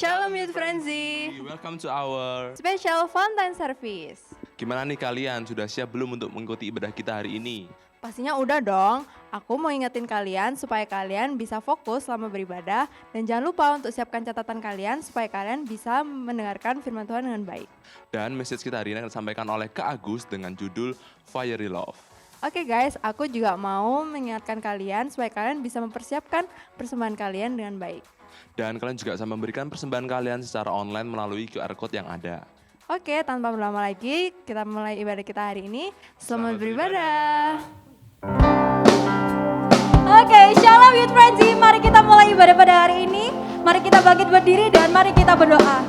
Shalom Youth Frenzy, Welcome to our special Valentine service. Gimana nih kalian? Sudah siap belum untuk mengikuti ibadah kita hari ini? Pastinya udah dong. Aku mau ingetin kalian supaya kalian bisa fokus selama beribadah. Dan jangan lupa untuk siapkan catatan kalian supaya kalian bisa mendengarkan firman Tuhan dengan baik. Dan message kita hari ini akan disampaikan oleh Kak Agus dengan judul Fiery Love. Oke guys, aku juga mau mengingatkan kalian supaya kalian bisa mempersiapkan persembahan kalian dengan baik. Dan kalian juga bisa memberikan persembahan kalian secara online melalui QR Code yang ada. Oke, tanpa berlama lagi, kita mulai ibadah kita hari ini. Selamat beribadah. Oke, Shalom Youth Frenzy, mari kita mulai ibadah pada hari ini. Mari kita bangkit berdiri dan mari kita berdoa.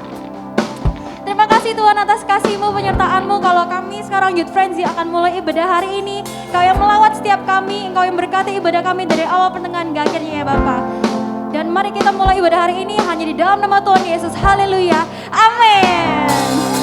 Terima kasih Tuhan atas kasih-Mu, penyertaan-Mu. Kalau kami sekarang Youth Frenzy akan mulai ibadah hari ini, Engkau yang melawat setiap kami, Engkau yang berkati ibadah kami dari awal pertengahan hingga akhirnya ya Bapa. Dan mari kita mulai ibadah hari ini hanya di dalam nama Tuhan Yesus. Haleluya. Amin.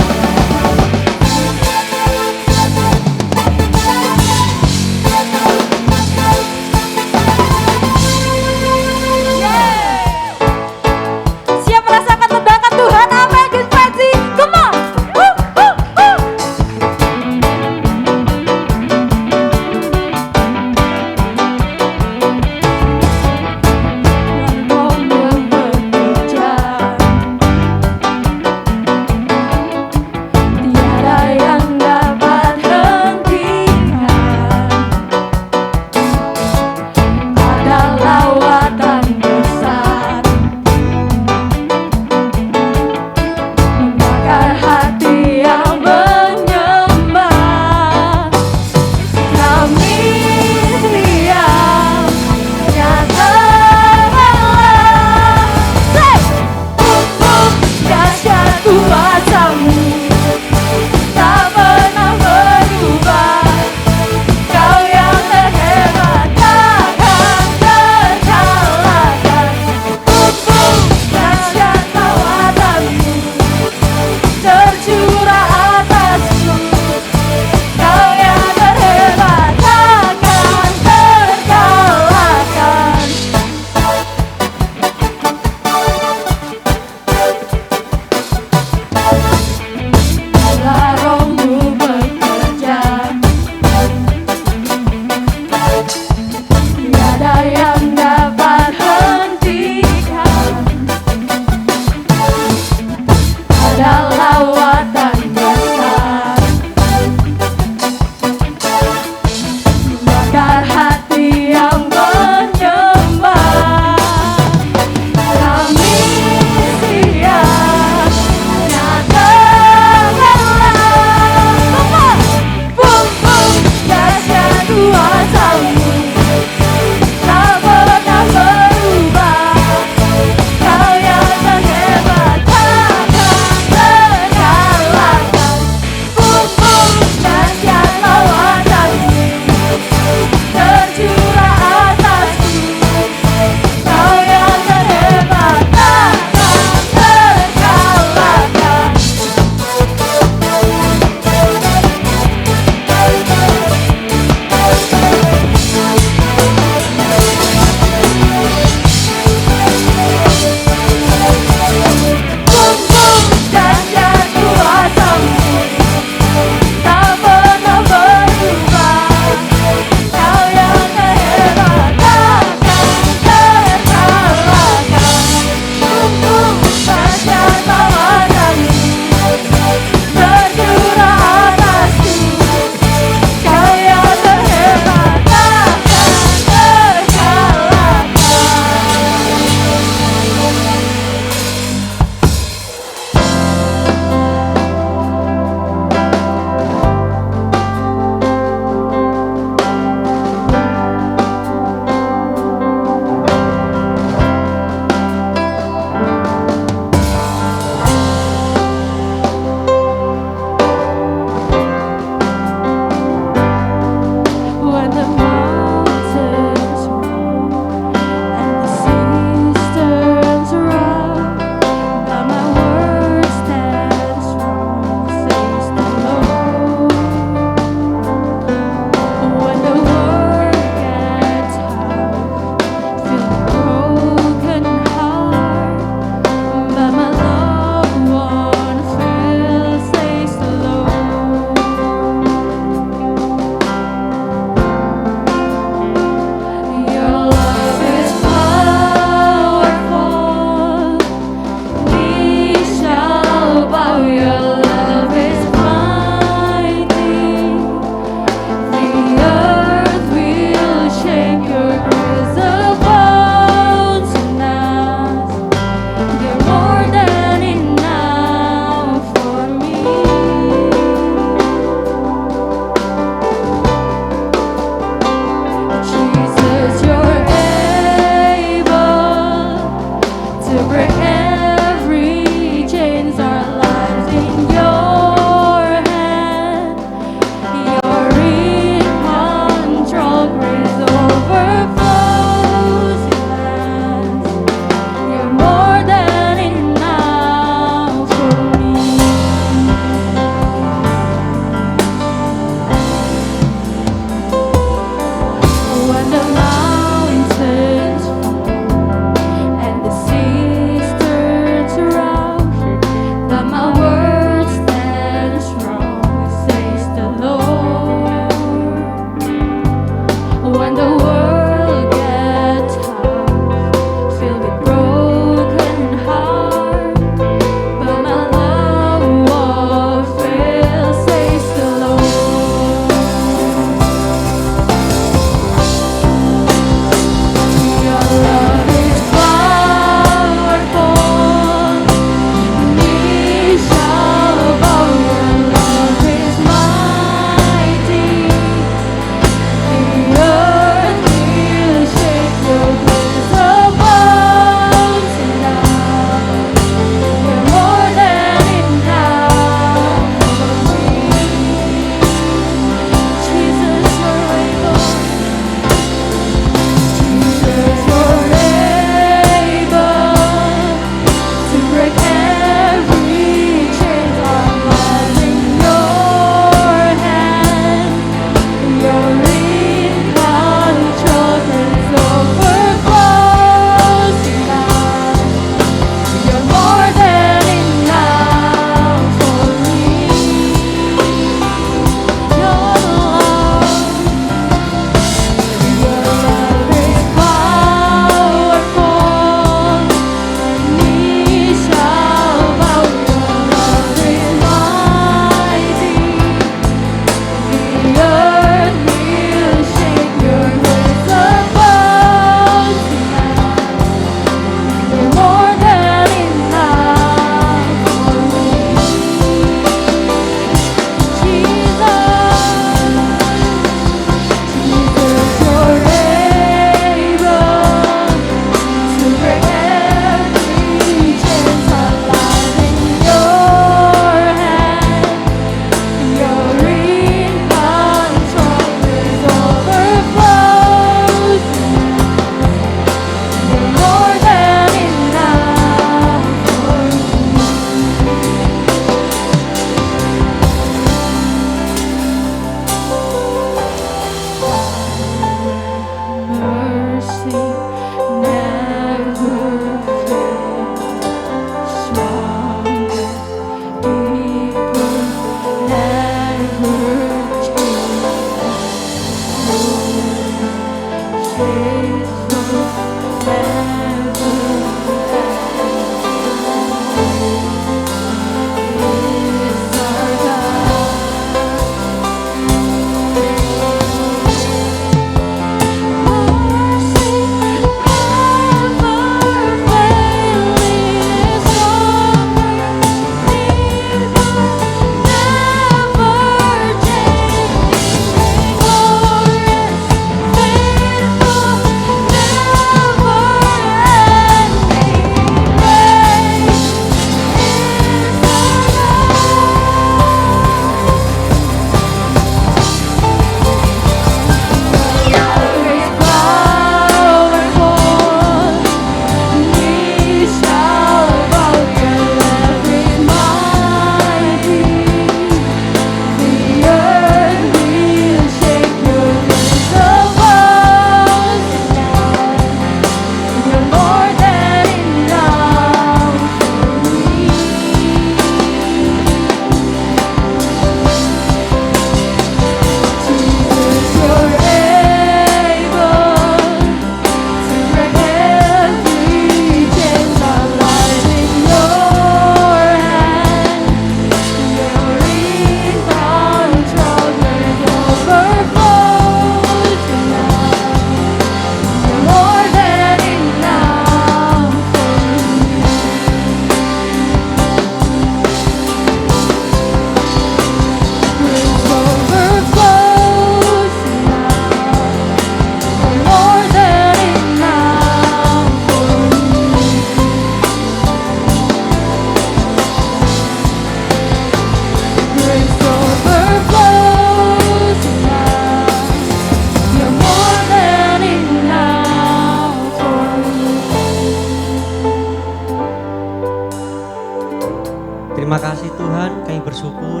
Terima kasih Tuhan, kami bersyukur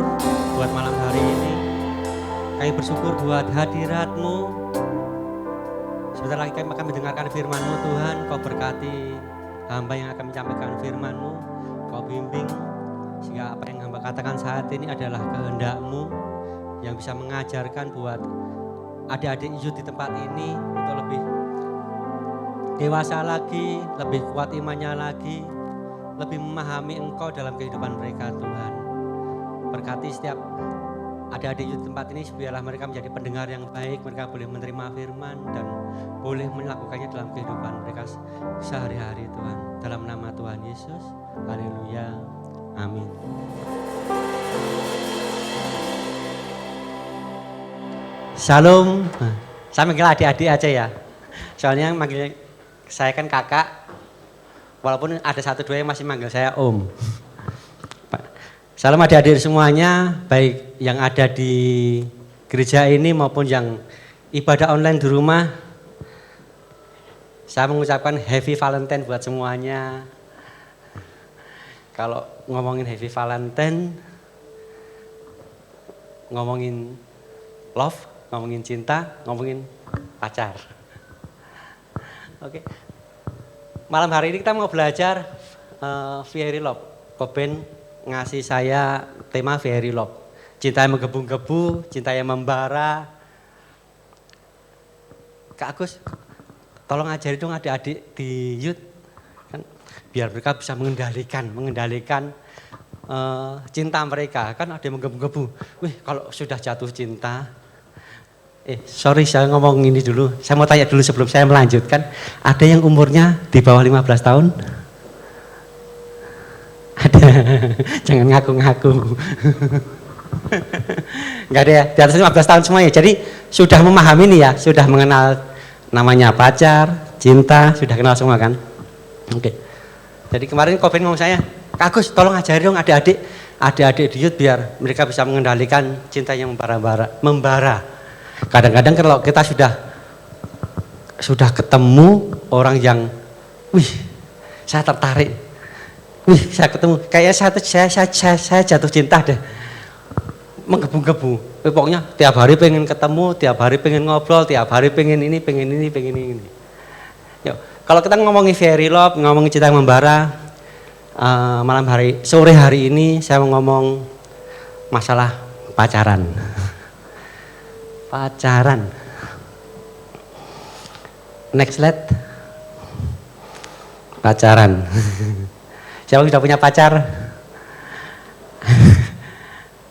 buat malam hari ini. Kami bersyukur buat hadirat-Mu. Sebentar lagi kami akan mendengarkan firman-Mu Tuhan. Kau berkati hamba yang akan menyampaikan firman-Mu. Kau bimbing sehingga apa yang hamba katakan saat ini adalah kehendak-Mu yang bisa mengajarkan buat adik-adik Youth di tempat ini untuk lebih dewasa lagi, lebih kuat imannya lagi, lebih memahami Engkau dalam kehidupan mereka Tuhan. Berkati setiap adik-adik Youth tempat ini, biarlah mereka menjadi pendengar yang baik, mereka boleh menerima firman dan boleh melakukannya dalam kehidupan mereka sehari-hari Tuhan. Dalam nama Tuhan Yesus, haleluya, amin. Shalom, saya manggil adik-adik aja ya, soalnya manggil saya kan kakak. Walaupun ada satu dua yang masih manggil saya Om. Salam adik-adik semuanya, baik yang ada di gereja ini maupun yang ibadah online di rumah. Saya mengucapkan Happy Valentine buat semuanya. Kalau ngomongin Happy Valentine, ngomongin love, ngomongin cinta, ngomongin pacar. Oke. Malam hari ini kita mau belajar Fairy Love. Koben ngasih saya tema Fairy Love. Cinta yang menggebu-gebu, cinta yang membara. Kak Agus, tolong ajari dong adik-adik di Youth. Kan, biar mereka bisa mengendalikan cinta mereka. Kan ada yang menggebu-gebu. Wih, kalau sudah jatuh cinta, sorry saya ngomong ini dulu. Saya mau tanya dulu sebelum saya melanjutkan. Ada yang umurnya di bawah 15 tahun? Ada. Jangan ngaku-ngaku. Enggak ada ya, di atas 15 tahun semuanya. Jadi sudah memahami nih ya, sudah mengenal namanya pacar, cinta, sudah kenal semua kan? Oke. Jadi kemarin Koben ngomong saya, Kak Agus tolong ajari dong adik-adik di Youth biar mereka bisa mengendalikan cinta yang membara. Kadang-kadang kalau kita sudah ketemu orang yang, wih, saya tertarik, wih, saya ketemu, kayaknya saya jatuh cinta deh, menggebu-gebu. Pokoknya tiap hari pengen ketemu, tiap hari pengen ngobrol, tiap hari pengen ini. Yuk, kalau kita ngomongin Fairy Love, ngomongin cinta yang membara, sore hari ini saya mau ngomong masalah pacaran. Pacaran. Next slide. Pacaran. Siapa sudah punya pacar?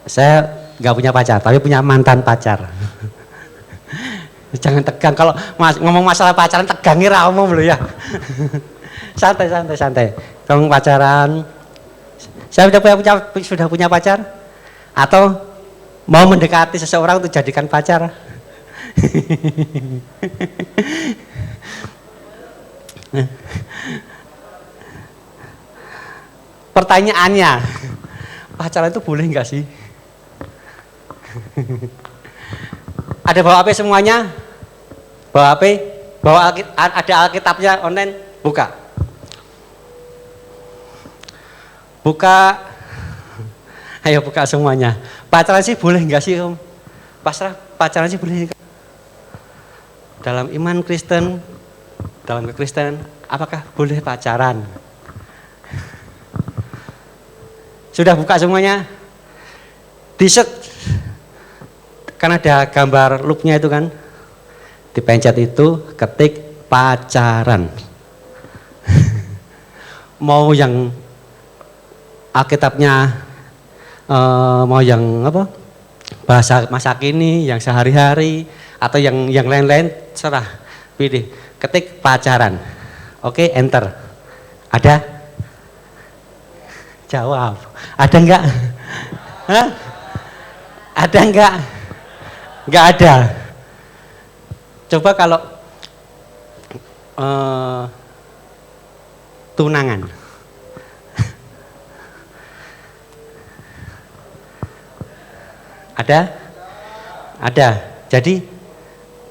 Saya nggak punya pacar, tapi punya mantan pacar. Jangan tegang kalau ngomong masalah pacaran, tegangnya ramu loh ya. Santai. Ngomong pacaran. Saya sudah punya pacar? Atau mau mendekati seseorang untuk jadikan pacar? Pertanyaannya, pacaran itu boleh nggak sih? Ada bawa HP semuanya? Bawa HP? Ada Alkitabnya online? Buka. Ayo buka semuanya. Pacaran sih boleh enggak sih Om? Pasrah, pacaran sih boleh enggak? Dalam iman Kristen, dalam kekristenan, apakah boleh pacaran? Sudah buka semuanya? Di-set, kan ada gambar loopnya itu kan? Dipencet itu, ketik pacaran. Mau yang Alkitabnya, mau yang apa, bahasa masa kini, yang sehari-hari, atau yang lain-lain, serah, pilih, ketik pacaran. Oke, enter. Ada? Jawab. Ada enggak? Hah? Ada enggak? Enggak ada. Coba kalau tunangan. Ada? Ada. Jadi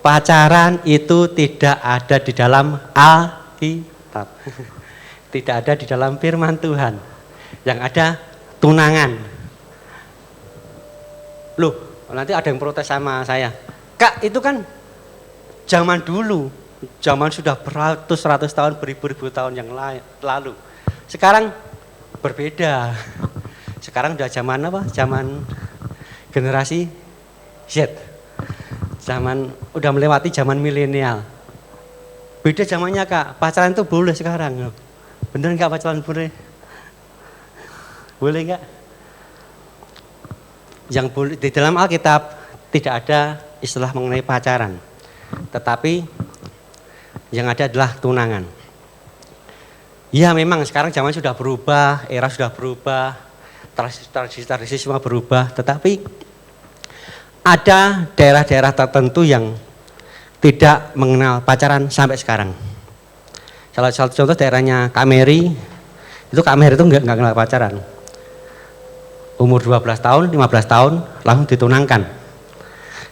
pacaran itu tidak ada di dalam Alkitab. Tidak ada di dalam firman Tuhan. Yang ada tunangan. Loh, nanti ada yang protes sama saya. Kak, itu kan zaman dulu, zaman sudah beratus-ratus tahun, beribu-ribu tahun yang lalu. Sekarang berbeda. Sekarang udah zaman apa? Zaman generasi Z. Zaman udah melewati zaman milenial. Beda zamannya Kak, pacaran itu boleh sekarang. Bener nggak pacaran boleh? Boleh nggak? Yang boleh di dalam Alkitab tidak ada istilah mengenai pacaran, tetapi yang ada adalah tunangan. Ya memang sekarang zaman sudah berubah, era sudah berubah, tradisi semua berubah, tetapi ada daerah-daerah tertentu yang tidak mengenal pacaran sampai sekarang. Salah satu contoh daerahnya Kak Mary, itu Kak Mary itu nggak kenal pacaran. Umur 12 tahun, 15 tahun langsung ditunangkan.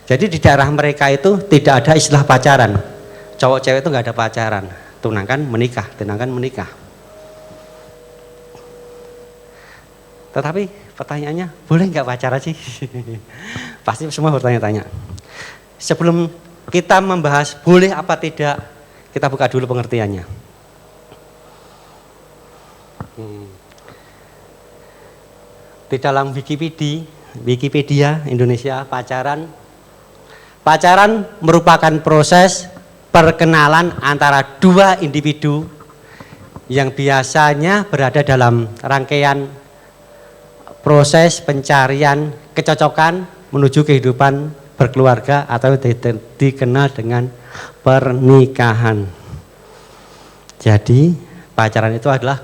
Jadi di daerah mereka itu tidak ada istilah pacaran. Cowok cewek itu nggak ada pacaran. Tunangkan menikah, tunangkan menikah. Tetapi pertanyaannya, boleh nggak pacaran sih? Pasti semua bertanya-tanya. Sebelum kita membahas boleh apa tidak, kita buka dulu pengertiannya. Di dalam Wikipedia Indonesia, pacaran merupakan proses perkenalan antara dua individu yang biasanya berada dalam rangkaian proses pencarian kecocokan menuju kehidupan berkeluarga atau dikenal dengan pernikahan. Jadi pacaran itu adalah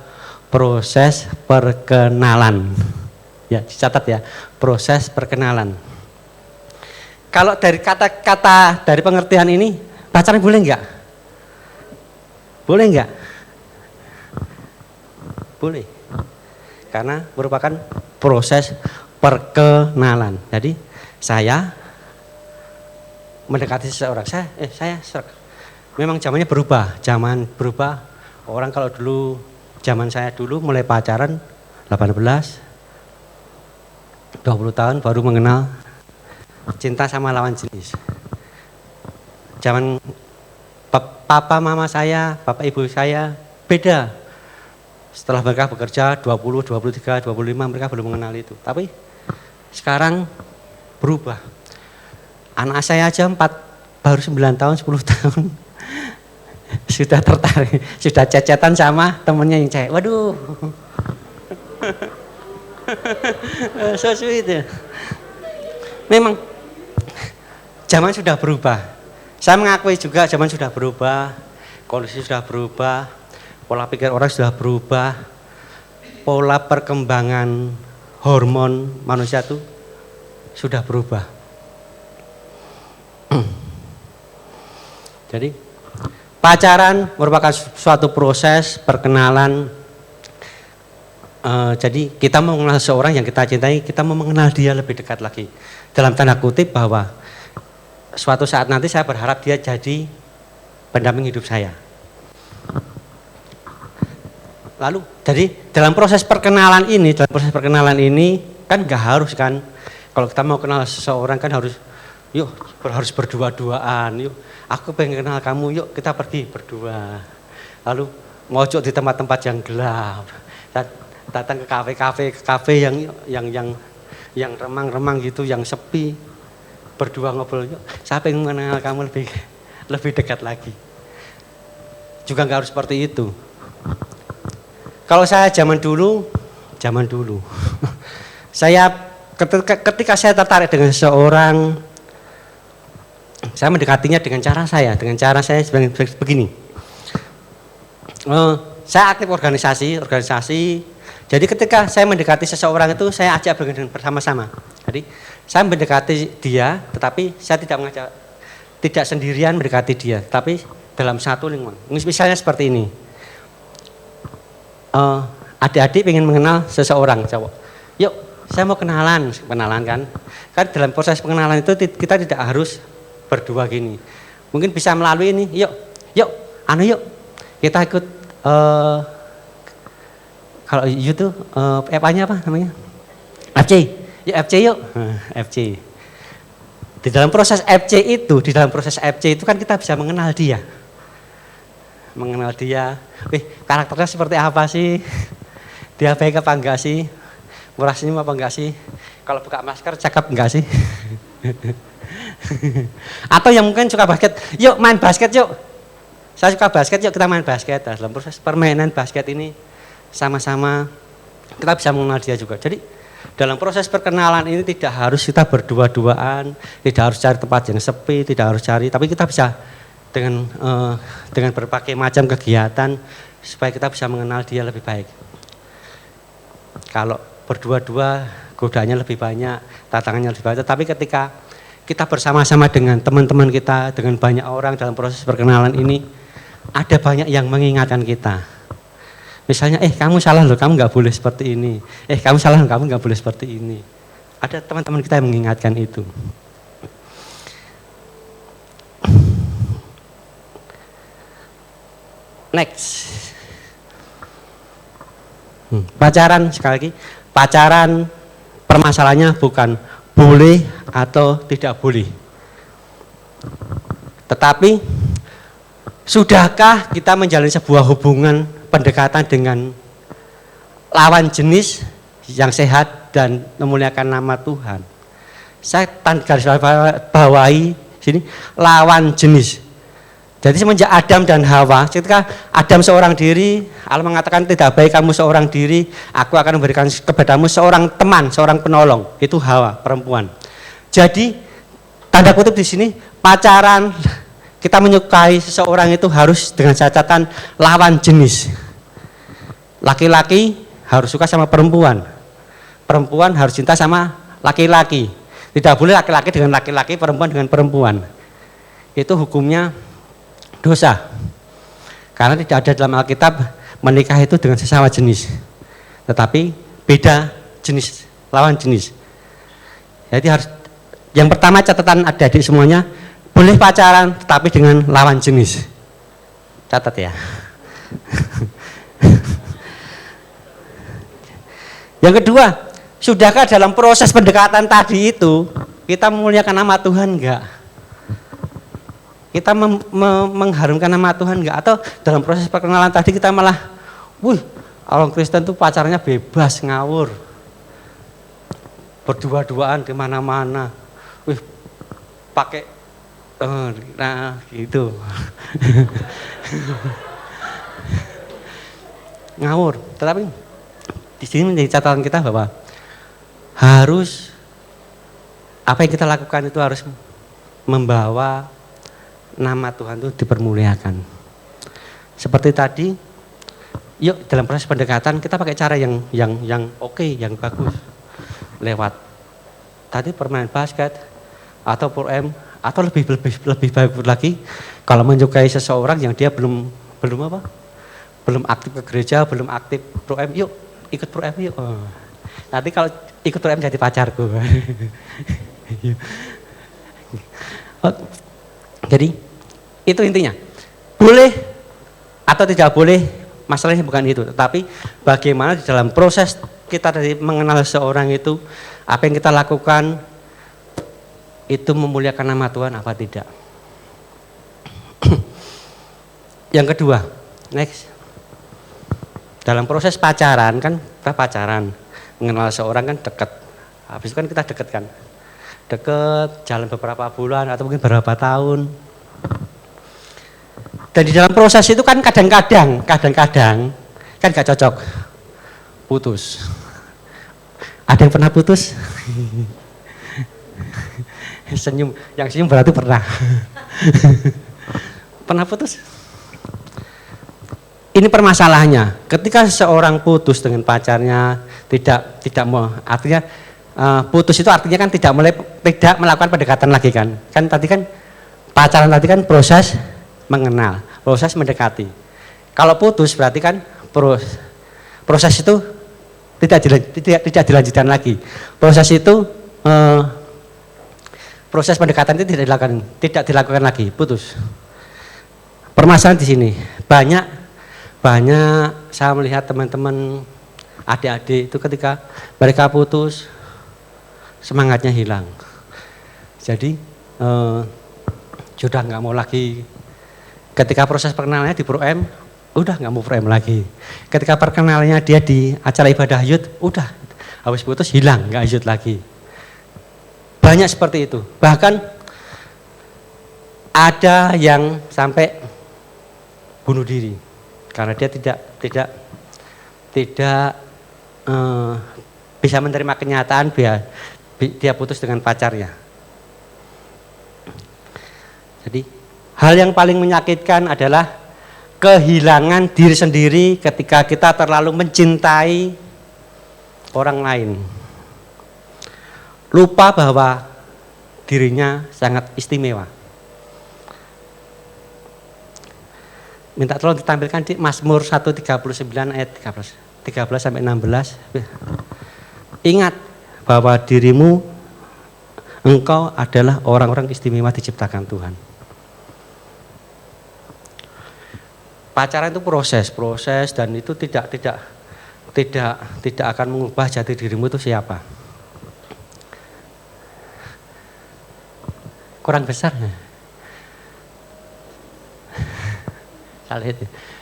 proses perkenalan. Ya, dicatat ya, proses perkenalan. Kalau dari kata-kata dari pengertian ini, pacaran boleh enggak? Boleh enggak? Boleh. Karena merupakan proses perkenalan. Jadi saya mendekati seseorang, saya memang zamannya berubah, zaman berubah. Orang kalau dulu, zaman saya dulu mulai pacaran 18, 20 tahun baru mengenal cinta sama lawan jenis. Zaman papa mama saya, bapak ibu saya beda. Setelah mereka bekerja 20, 23, 25 mereka belum mengenal itu. Tapi sekarang berubah. Anak saya aja baru 9 tahun, 10 tahun sudah tertarik, sudah cecetan sama temennya yang cewek. Waduh. So sweet ya. Memang zaman sudah berubah. Saya mengakui juga zaman sudah berubah, kondisi sudah berubah, pola pikir orang sudah berubah, pola perkembangan hormon manusia itu sudah berubah. Jadi pacaran merupakan suatu proses perkenalan. Jadi kita mau mengenal seorang yang kita cintai, kita mau mengenal dia lebih dekat lagi. Dalam tanda kutip bahwa suatu saat nanti saya berharap dia jadi pendamping hidup saya. Lalu, jadi dalam proses perkenalan ini kan nggak harus kan, kalau kita mau kenal seseorang kan harus berdua-duaan, yuk aku pengen kenal kamu, yuk kita pergi berdua. Lalu ngojok di tempat-tempat yang gelap. Datang ke kafe yang remang-remang gitu, yang sepi, berdua ngobrol, yuk saya pengen mengenal kamu lebih dekat lagi. Juga nggak harus seperti itu. Kalau saya zaman dulu, saya ketika saya tertarik dengan seseorang, saya mendekatinya dengan cara saya begini. Saya aktif organisasi. Jadi ketika saya mendekati seseorang itu saya ajak bersama-sama. Jadi saya mendekati dia, tetapi saya tidak sendirian mendekati dia, tapi dalam satu lingkungan. Misalnya seperti ini. Adik-adik ingin mengenal seseorang cowok. Yuk, saya mau kenalan kan. Kan dalam proses pengenalan itu kita tidak harus berdua gini. Mungkin bisa melalui ini. Yuk. Kita ikut kalau YouTube, app-nya apa namanya? FC, yuk FC yuk, FC. Di dalam proses FC itu kan kita bisa mengenal dia. Mengenal dia, karakternya seperti apa sih? Dia baik apa enggak sih? Murah senyum apa enggak sih? Kalau buka masker cakep enggak sih? Atau yang mungkin suka basket, yuk main basket yuk. Saya suka basket, yuk kita main basket. Nah, dalam proses permainan basket ini sama-sama kita bisa mengenal dia juga. Jadi dalam proses perkenalan ini tidak harus kita berdua-duaan, tidak harus cari tempat yang sepi, tidak harus cari, tapi kita bisa dengan berbagai macam kegiatan supaya kita bisa mengenal dia lebih baik. Kalau berdua-dua godaannya lebih banyak, tantangannya lebih banyak, tapi ketika kita bersama-sama dengan teman-teman kita, dengan banyak orang dalam proses perkenalan ini, ada banyak yang mengingatkan kita. Misalnya, kamu salah loh, kamu nggak boleh seperti ini. Kamu salah loh, kamu nggak boleh seperti ini. Ada teman-teman kita yang mengingatkan itu. Next. Pacaran, sekali lagi, pacaran permasalahannya bukan boleh atau tidak boleh. Tetapi, sudahkah kita menjalani sebuah hubungan pendekatan dengan lawan jenis yang sehat dan memuliakan nama Tuhan? Saya garis bawahi sini, lawan jenis. Jadi semenjak Adam dan Hawa, ketika Adam seorang diri, Allah mengatakan tidak baik kamu seorang diri, aku akan memberikan kepadamu seorang teman, seorang penolong, itu Hawa, perempuan. Jadi tanda kutip di sini, pacaran, kita menyukai seseorang itu harus dengan catatan lawan jenis. Laki-laki harus suka sama perempuan, perempuan harus cinta sama laki-laki. Tidak boleh laki-laki dengan laki-laki, perempuan dengan perempuan. Itu hukumnya dosa. Karena tidak ada dalam Alkitab menikah itu dengan sesama jenis. Tetapi beda jenis, lawan jenis. Jadi harus, yang pertama catatan adik-adik semuanya, boleh pacaran tetapi dengan lawan jenis. Catat ya. Yang kedua, sudahkah dalam proses pendekatan tadi itu kita memuliakan nama Tuhan enggak? Kita mengharumkan nama Tuhan enggak? Atau dalam proses perkenalan tadi kita malah, orang Kristen tuh pacarnya bebas, ngawur, berdua-duaan di mana-mana, pakai, nah gitu, ngawur. Tetapi di sini menjadi catatan kita bahwa harus apa yang kita lakukan itu harus membawa nama Tuhan itu dipermuliakan. Seperti tadi, yuk dalam proses pendekatan kita pakai cara yang oke, yang bagus. Lewat tadi permainan basket atau pro-M, atau lebih bagus lagi kalau menyukai seseorang yang dia belum aktif ke gereja, belum aktif pro-M, yuk ikut pro-M yuk. Nanti kalau ikut pro-M jadi pacarku. Jadi itu intinya, boleh atau tidak boleh, masalahnya bukan itu, tetapi bagaimana di dalam proses kita dari mengenal seorang itu, apa yang kita lakukan itu memuliakan nama Tuhan apa tidak. Yang kedua, next, dalam proses pacaran kan kita pacaran, mengenal seorang kan dekat, habis itu kan kita dekat, jalan beberapa bulan atau mungkin beberapa tahun. Dan di dalam proses itu kan kadang-kadang kan gak cocok, putus. Ada yang pernah putus? Senyum, yang senyum berarti pernah. Pernah putus? Ini permasalahannya. Ketika seseorang putus dengan pacarnya, tidak mau, artinya putus itu artinya kan tidak melakukan pendekatan lagi kan. Kan tadi kan pacaran tadi kan proses mengenal, proses mendekati. Kalau putus berarti kan proses itu tidak dilanjutkan lagi. Proses itu proses pendekatan itu tidak dilakukan lagi, putus. Permasalahan di sini banyak saya melihat teman-teman adik-adik itu ketika mereka putus, semangatnya hilang. Jadi sudah nggak mau lagi. Ketika proses perkenalannya di Pro M, udah nggak mau Pro M lagi. Ketika perkenalannya dia di acara ibadah youth, udah habis putus hilang, nggak youth lagi. Banyak seperti itu. Bahkan ada yang sampai bunuh diri karena dia tidak bisa menerima kenyataan dia putus dengan pacarnya. Jadi hal yang paling menyakitkan adalah kehilangan diri sendiri ketika kita terlalu mencintai orang lain. Lupa bahwa dirinya sangat istimewa. Minta tolong ditampilkan di Mazmur 139 ayat 13 sampai 16. Ingat bahwa dirimu, engkau adalah orang-orang istimewa diciptakan Tuhan. Pacaran itu proses dan itu tidak akan mengubah jati dirimu itu siapa. Kurang besar.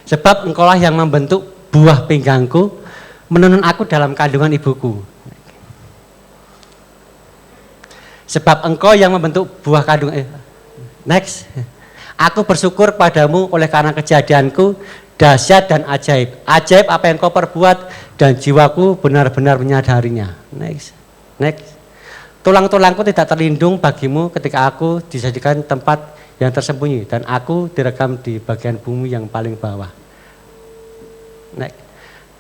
Sebab engkaulah yang membentuk buah pinggangku, menenun aku dalam kandungan ibuku. Sebab engkau yang membentuk buah kandungan. Next. Aku bersyukur padamu oleh karena kejadianku dahsyat dan ajaib. Ajaib apa yang kau perbuat dan jiwaku benar-benar menyadarinya. Next. Tulang-tulangku tidak terlindung bagimu ketika aku dijadikan tempat yang tersembunyi dan aku direkam di bagian bumi yang paling bawah.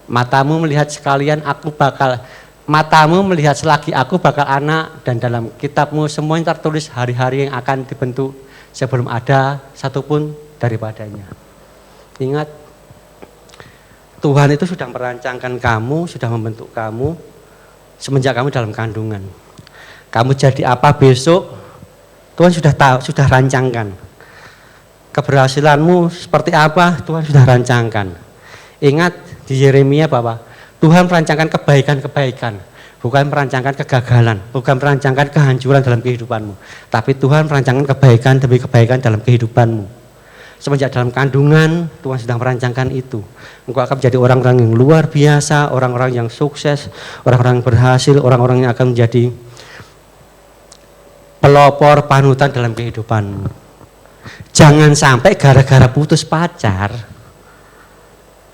Matamu melihat selagi aku bakal anak dan dalam kitabmu semuanya tertulis hari-hari yang akan dibentuk sebelum ada satupun daripadanya. Ingat, Tuhan itu sudah merancangkan kamu, sudah membentuk kamu semenjak kamu dalam kandungan. Kamu jadi apa besok, Tuhan sudah tahu, sudah rancangkan. Keberhasilanmu seperti apa, Tuhan sudah rancangkan. Ingat di Yeremia bahwa Tuhan merancangkan kebaikan-kebaikan, bukan merancangkan kegagalan, bukan merancangkan kehancuran dalam kehidupanmu. Tapi Tuhan merancangkan kebaikan demi kebaikan dalam kehidupanmu. Semenjak dalam kandungan, Tuhan sedang merancangkan itu. Engkau akan menjadi orang-orang yang luar biasa, orang-orang yang sukses, orang-orang yang berhasil, orang-orang yang akan menjadi pelopor panutan dalam kehidupanmu. Jangan sampai gara-gara putus pacar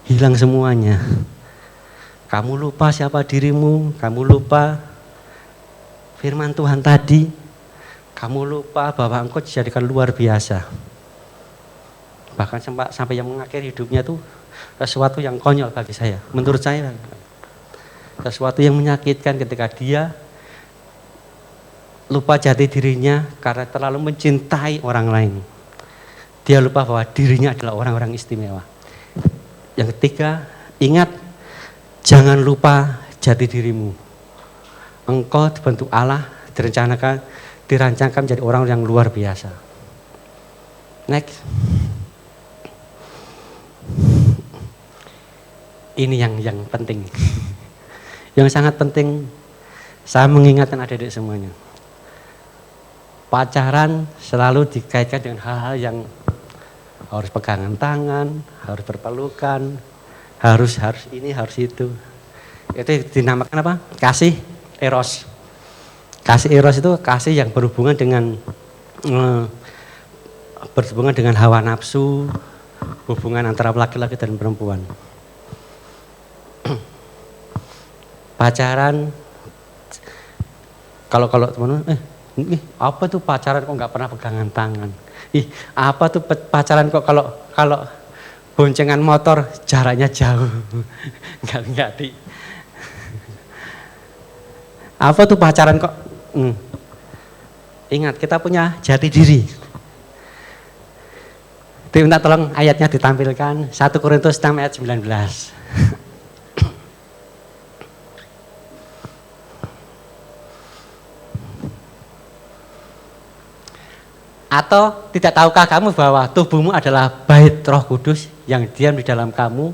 hilang semuanya. Kamu lupa siapa dirimu, kamu lupa firman Tuhan tadi, kamu lupa bahwa engkau dijadikan luar biasa. Bahkan sampai yang mengakhiri hidupnya itu sesuatu yang konyol bagi saya. Menurut saya sesuatu yang menyakitkan ketika dia lupa jati dirinya karena terlalu mencintai orang lain. Dia lupa bahwa dirinya adalah orang-orang istimewa. Yang ketiga, ingat, jangan lupa jati dirimu. Engkau dibentuk Allah, dirancangkan menjadi orang yang luar biasa. Next. Ini yang penting. Yang sangat penting, saya mengingatkan adik-adik semuanya. Pacaran selalu dikaitkan dengan hal-hal yang harus pegangan tangan, harus berpelukan, harus ini, harus itu. Itu dinamakan apa? Kasih eros. Kasih eros itu kasih yang berhubungan dengan hawa nafsu, hubungan antara laki-laki dan perempuan. Pacaran, kalau teman-teman, apa tuh pacaran kok nggak pernah pegangan tangan? Apa tuh pacaran kok kalau boncengan motor jaraknya jauh, nggak di. Apa tuh pacaran kok? Ingat, kita punya jati diri. Minta tolong ayatnya ditampilkan, 1 Korintus 6 ayat 19. Atau tidak tahukah kamu bahwa tubuhmu adalah bait Roh Kudus yang diam di dalam kamu,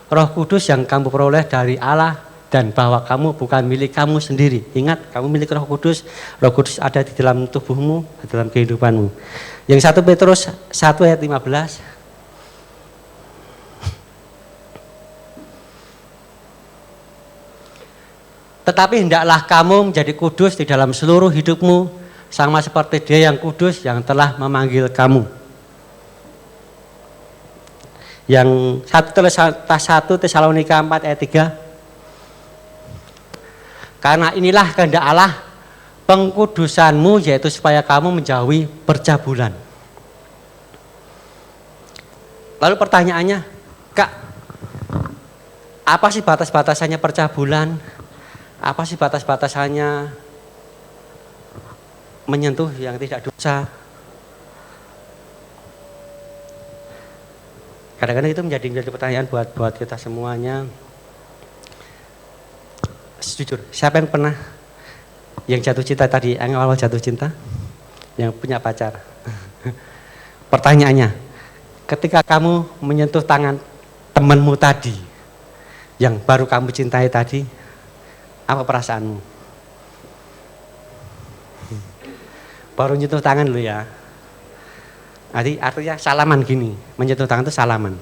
Roh Kudus yang kamu peroleh dari Allah dan bahwa kamu bukan milik kamu sendiri. Ingat, kamu milik Roh Kudus. Roh Kudus ada di dalam tubuhmu, di dalam kehidupanmu. Yang 1 Petrus 1 ayat 15. Tetapi hendaklah kamu menjadi kudus di dalam seluruh hidupmu, sama seperti Dia yang kudus yang telah memanggil kamu. Yang 1 Tesalonika 4 ayat 3. Karena inilah kehendak Allah pengkudusanmu, yaitu supaya kamu menjauhi percabulan. Lalu pertanyaannya, Kak, apa sih batas-batasannya percabulan? Apa sih batas-batasannya menyentuh yang tidak dosa? Kadang-kadang itu menjadi pertanyaan buat kita semuanya. Jujur, siapa yang pernah yang jatuh cinta tadi, yang awal jatuh cinta, yang punya pacar? Pertanyaannya, ketika kamu menyentuh tangan temanmu tadi, yang baru kamu cintai tadi, apa perasaanmu? Baru nyentuh tangan lu ya. Artinya salaman gini, menyentuh tangan itu salaman.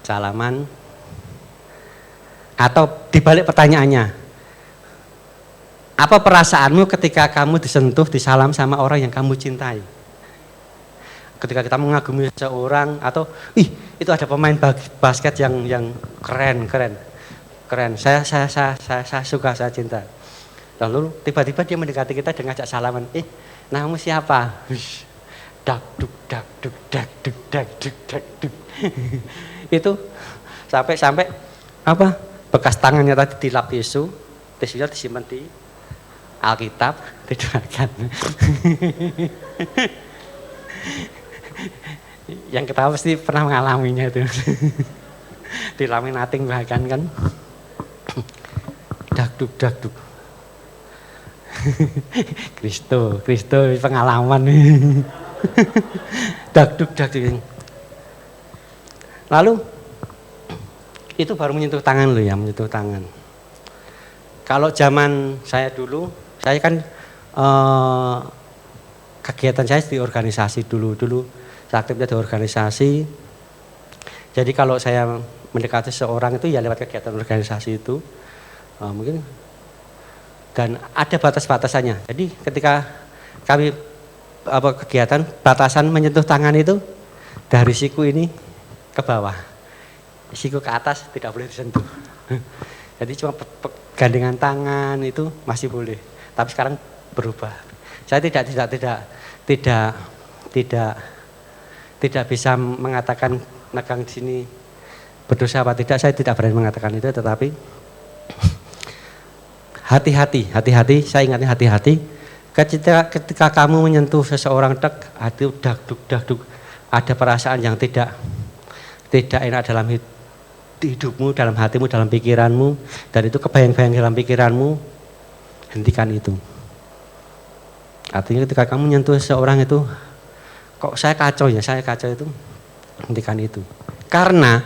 Salaman. Atau dibalik pertanyaannya, apa perasaanmu ketika kamu disentuh, disalam sama orang yang kamu cintai? Ketika kita mengagumi seorang, atau itu ada pemain basket yang keren. Saya suka, saya cinta. Lalu tiba-tiba dia mendekati kita dengan ajak salaman. Namamu siapa? Dak duk. Itu sampai apa? Bekas tangannya tadi dilap tisu, tisunya disimpan di Alkitab, didoakan. Yang kita pasti pernah mengalaminya itu. Dilaminating bahkan kan. Dak duk. Kristo pengalaman. Dak duk. Lalu itu baru menyentuh tangan lo ya, menyentuh tangan. Kalau zaman saya dulu, saya kan kegiatan saya di organisasi dulu saya aktifnya di organisasi. Jadi kalau saya mendekati seorang itu ya lewat kegiatan organisasi itu, mungkin, dan ada batas-batasannya. Jadi ketika kami kegiatan, batasan menyentuh tangan itu dari siku ini ke bawah. Siku ke atas tidak boleh disentuh. Jadi cuma gandengan tangan itu masih boleh. Tapi sekarang berubah. Saya tidak bisa mengatakan megang di sini berdosa apa tidak. Saya tidak berani mengatakan itu. Tetapi hati-hati. Saya ingatnya hati-hati. Ketika kamu menyentuh seseorang dak duk. Ada perasaan yang tidak enak dalam hidupmu, dalam hatimu, dalam pikiranmu, dan itu kebayang-bayang dalam pikiranmu, hentikan itu. Artinya ketika kamu menyentuh seseorang itu, kok saya kacau itu, hentikan itu. Karena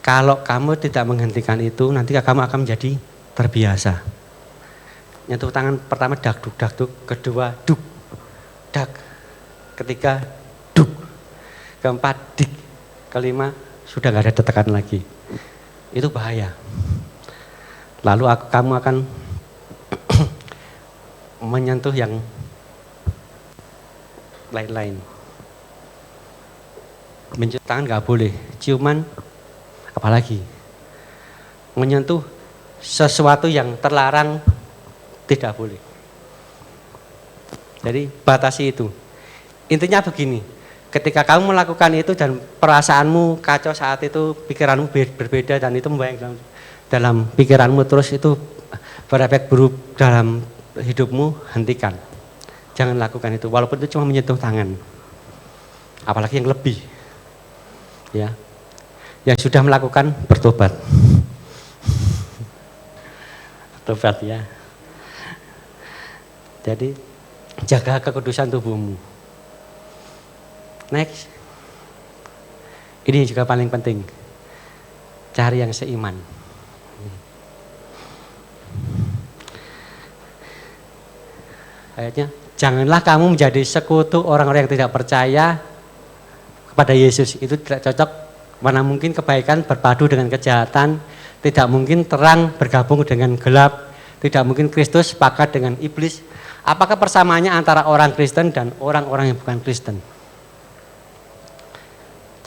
kalau kamu tidak menghentikan itu, nanti kamu akan menjadi terbiasa. Nyentuh tangan pertama dak duk, kedua duk, dak, ketiga duk, keempat dik, kelima sudah nggak ada detekan lagi. Itu bahaya. Lalu kamu akan menyentuh yang lain-lain. Menyentuh tangan nggak boleh, ciuman apalagi. Menyentuh sesuatu yang terlarang tidak boleh. Jadi batasi itu. Intinya begini. Ketika kamu melakukan itu dan perasaanmu kacau saat itu, pikiranmu berbeda dan itu membayang dalam pikiranmu terus itu berefek buruk dalam hidupmu, hentikan. Jangan lakukan itu, walaupun itu cuma menyentuh tangan. Apalagi yang lebih. Ya. Yang sudah melakukan bertobat. Bertobat ya. Jadi jaga kekudusan tubuhmu. Next, ini juga paling penting, cari yang seiman. Ayatnya, janganlah kamu menjadi sekutu orang-orang yang tidak percaya kepada Yesus. Itu tidak cocok, mana mungkin kebaikan berpadu dengan kejahatan, tidak mungkin terang bergabung dengan gelap, tidak mungkin Kristus sepakat dengan iblis. Apakah persamaannya antara orang Kristen dan orang-orang yang bukan Kristen?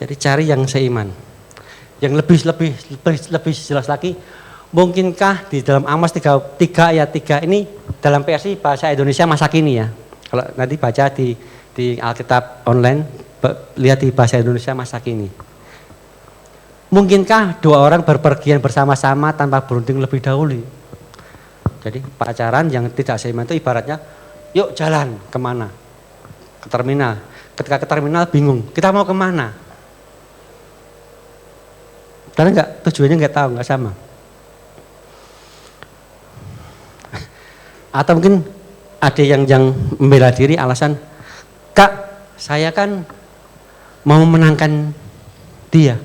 Jadi cari yang seiman. Yang lebih jelas lagi, mungkinkah di dalam Amos 3 ayat 3 ini dalam versi bahasa Indonesia masa kini ya. Kalau nanti baca di Alkitab online, lihat di bahasa Indonesia masa kini. Mungkinkah dua orang berpergian bersama-sama tanpa berunding lebih dahulu? Jadi pacaran yang tidak seiman itu ibaratnya, yuk jalan kemana? Ke terminal. Ketika ke terminal bingung, kita mau kemana? Karena tujuannya nggak tahu, nggak sama. Atau mungkin ada yang membela diri alasan, Kak, saya kan mau menangkan dia.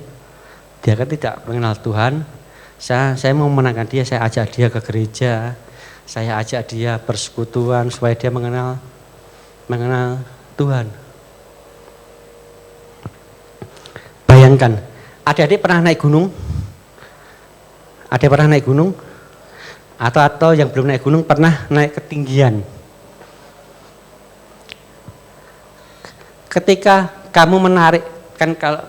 Dia kan tidak mengenal Tuhan. Saya mau menangkan dia, saya ajak dia ke gereja. Saya ajak dia persekutuan supaya dia mengenal Tuhan. Bayangkan, adik-adik pernah naik gunung? Ada pernah naik gunung? Atau yang belum naik gunung pernah naik ketinggian? Ketika kamu menarik, kan kalau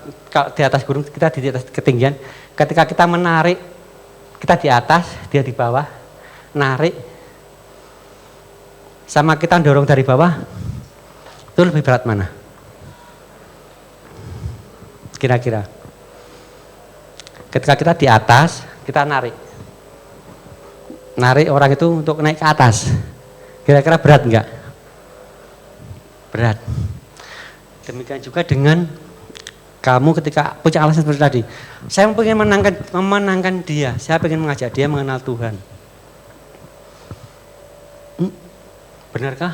di atas gunung kita di atas ketinggian, ketika kita menarik, kita di atas, dia di bawah, narik, sama kita dorong dari bawah, itu lebih berat mana? Kira-kira. Ketika kita di atas, kita narik orang itu untuk naik ke atas, kira-kira berat enggak? Berat. Demikian juga dengan kamu ketika punya alasan seperti tadi, saya ingin memenangkan dia, saya ingin mengajak dia mengenal Tuhan. Benarkah?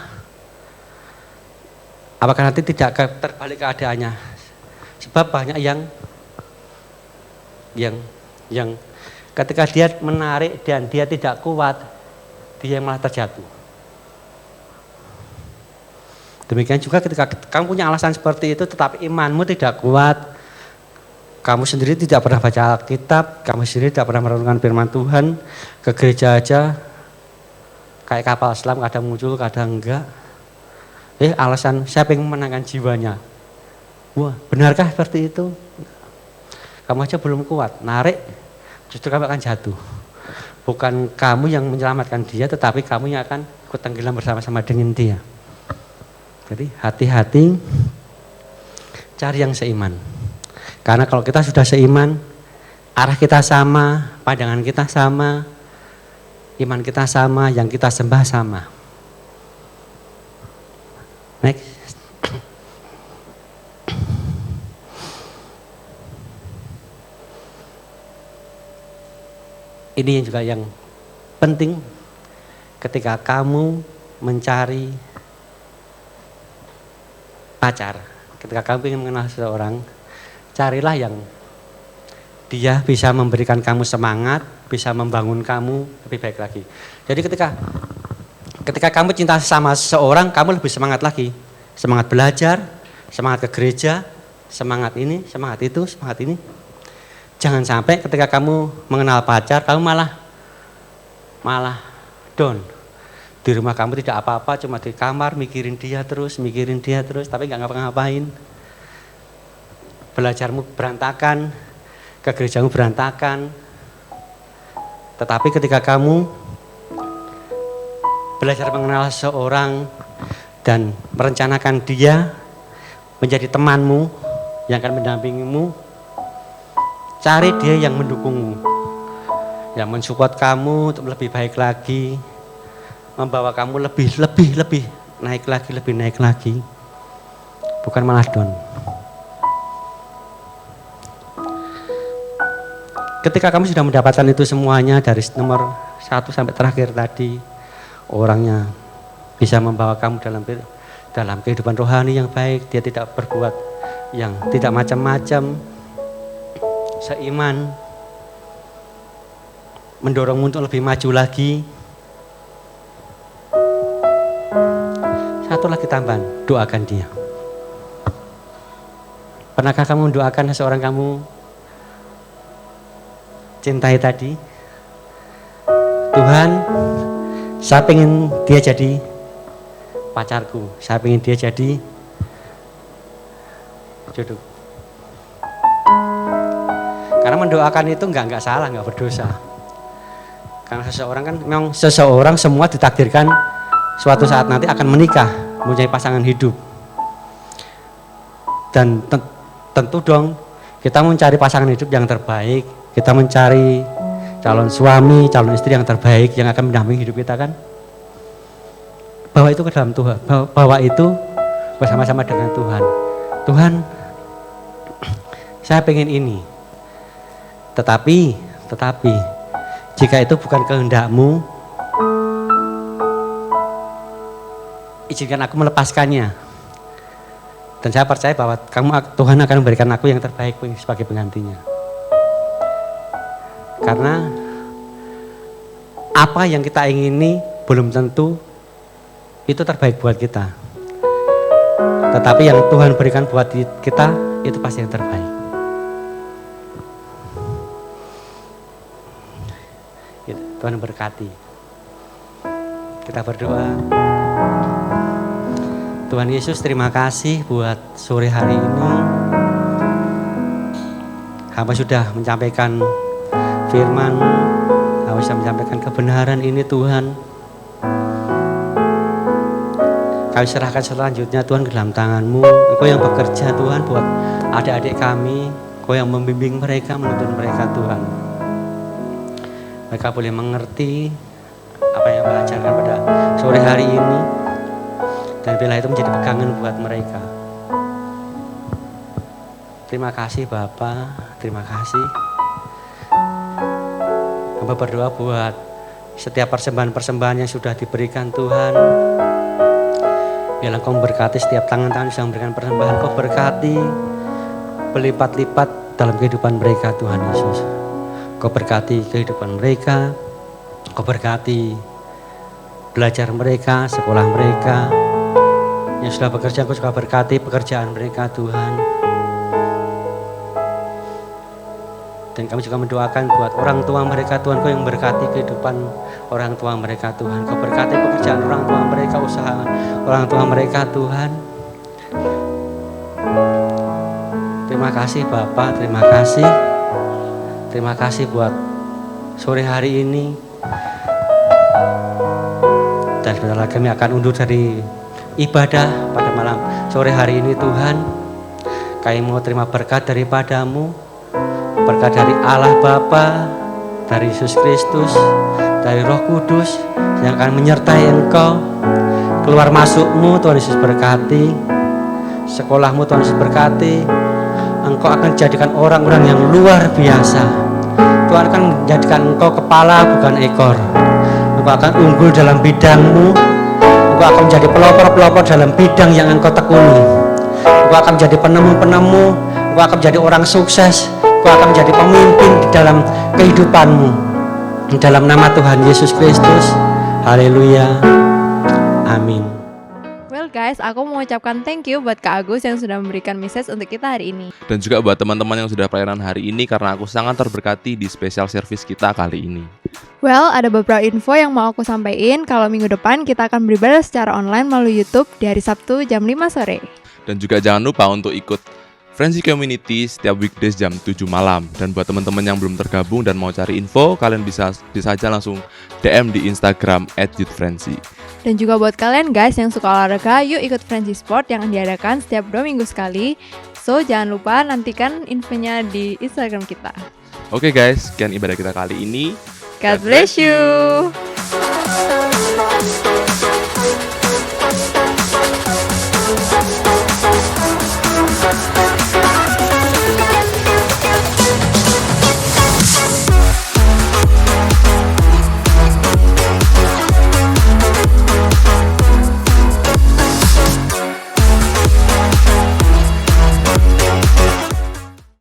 Apakah nanti tidak terbalik keadaannya? Sebab banyak yang ketika dia menarik dan dia tidak kuat, dia malah terjatuh. Demikian juga ketika kamu punya alasan seperti itu tetapi imanmu tidak kuat, kamu sendiri tidak pernah baca Alkitab, kamu sendiri tidak pernah merenungkan firman Tuhan, ke gereja aja kayak kapal selam, kadang muncul, kadang enggak. Alasan saya pengen menangkan jiwanya. Wah, benarkah seperti itu? Kamu aja belum kuat, narik, justru kamu akan jatuh. Bukan kamu yang menyelamatkan dia, tetapi kamu yang akan ikut tenggelam bersama-sama dengan dia. Jadi hati-hati, cari yang seiman. Karena kalau kita sudah seiman, arah kita sama, pandangan kita sama, iman kita sama, yang kita sembah sama. Next. Ini yang juga yang penting ketika kamu mencari pacar. Ketika kamu ingin mengenal seseorang, carilah yang dia bisa memberikan kamu semangat, bisa membangun kamu lebih baik lagi. Jadi ketika kamu cinta sama seseorang, kamu lebih semangat lagi. Semangat belajar, semangat ke gereja, semangat ini, semangat itu, semangat ini. Jangan sampai ketika kamu mengenal pacar, kamu malah down. Di rumah kamu tidak apa-apa, cuma di kamar mikirin dia terus, tapi nggak ngapa-ngapain. Belajarmu berantakan, ke gerejamu berantakan. Tetapi ketika kamu belajar mengenal seorang dan merencanakan dia menjadi temanmu yang akan mendampingimu, cari dia yang mendukungmu, yang mensupport kamu untuk lebih baik lagi, membawa kamu lebih naik lagi, bukan malah down. Ketika kamu sudah mendapatkan itu semuanya dari nomor 1 sampai terakhir tadi, orangnya bisa membawa kamu dalam kehidupan rohani yang baik, dia tidak berbuat yang tidak macam-macam, seiman, mendorongmu untuk lebih maju lagi. satu lagi tambahan, doakan dia. Pernahkah kamu mendoakan seseorang kamu cintai tadi? Tuhan, saya pengen dia jadi pacarku, saya pengen dia jadi jodoh. Karena mendoakan itu enggak salah, enggak berdosa. Karena seseorang kan memang seseorang semua ditakdirkan suatu saat nanti akan menikah, mempunyai pasangan hidup. Dan tentu dong kita mencari pasangan hidup yang terbaik, kita mencari calon suami, calon istri yang terbaik yang akan mendampingi hidup kita kan. Bawa itu ke dalam Tuhan, bawa itu bersama-sama dengan Tuhan. Tuhan, saya pengen ini. Tetapi jika itu bukan kehendak-Mu, izinkan aku melepaskannya. Dan saya percaya bahwa Tuhan akan memberikan aku yang terbaik sebagai penggantinya. Karena apa yang kita ingini belum tentu itu terbaik buat kita. Tetapi yang Tuhan berikan buat kita itu pasti yang terbaik. Tuhan berkati. Kita berdoa. Tuhan Yesus, terima kasih buat sore hari ini. Hamba sudah menyampaikan firman, hamba sudah menyampaikan kebenaran ini Tuhan. Kami serahkan selanjutnya Tuhan ke dalam tangan-Mu. Engkau yang bekerja Tuhan buat adik-adik kami. Engkau yang membimbing mereka, menuntun mereka Tuhan. Mereka boleh mengerti apa yang Mbak ajarkan pada sore hari ini. Dan bila itu menjadi pegangan buat mereka. Terima kasih Bapak, terima kasih. Hamba berdoa buat setiap persembahan-persembahan yang sudah diberikan Tuhan. Biarlah Kau memberkati setiap tangan-tangan yang memberikan persembahan. Kau berkati berlipat-lipat dalam kehidupan mereka Tuhan Yesus. Kau berkati kehidupan mereka, Kau berkati belajar mereka, sekolah mereka. Yang sudah bekerja, Kau juga berkati pekerjaan mereka Tuhan. Dan kami juga mendoakan buat orang tua mereka Tuhan, Kau yang berkati kehidupan orang tua mereka Tuhan. Kau berkati pekerjaan orang tua mereka, usaha orang tua mereka Tuhan. Terima kasih Bapak, terima kasih. Terima kasih buat sore hari ini. Dan sebentar lagi kami akan undur dari ibadah pada malam sore hari ini Tuhan. Kami mau terima berkat daripada-Mu, berkat dari Allah Bapa, dari Yesus Kristus, dari Roh Kudus yang akan menyertai Engkau. Keluar masuk-Mu Tuhan Yesus berkati, sekolah-Mu Tuhan Yesus berkati. Engkau akan jadikan orang-orang yang luar biasa. Tuhan akan menjadikan Engkau kepala bukan ekor. Engkau akan unggul dalam bidang-Mu. Engkau akan menjadi pelopor-pelopor dalam bidang yang Engkau tekuni. Engkau akan menjadi penemu-penemu. Engkau akan menjadi orang sukses. Engkau akan menjadi pemimpin di dalam kehidupan-Mu. Di dalam nama Tuhan Yesus Kristus. Haleluya. Amin. Well guys, aku mau ucapkan thank you buat Kak Agus yang sudah memberikan message untuk kita hari ini. Dan juga buat teman-teman yang sudah pelayanan hari ini karena aku sangat terberkati di special service kita kali ini. Well, ada beberapa info yang mau aku sampaikan. Kalau minggu depan kita akan beribadah secara online melalui YouTube di hari Sabtu jam 5 sore. Dan juga jangan lupa untuk ikut Friendship Community setiap weekdays jam 7 malam. Dan buat teman-teman yang belum tergabung dan mau cari info, kalian bisa aja langsung DM di Instagram @youthfriendship. Dan juga buat kalian guys yang suka olahraga, yuk ikut Friendship Sport yang diadakan setiap 2 minggu sekali. So, jangan lupa nantikan infonya di Instagram kita. Oke guys, sekian ibadah kita kali ini. God bless you.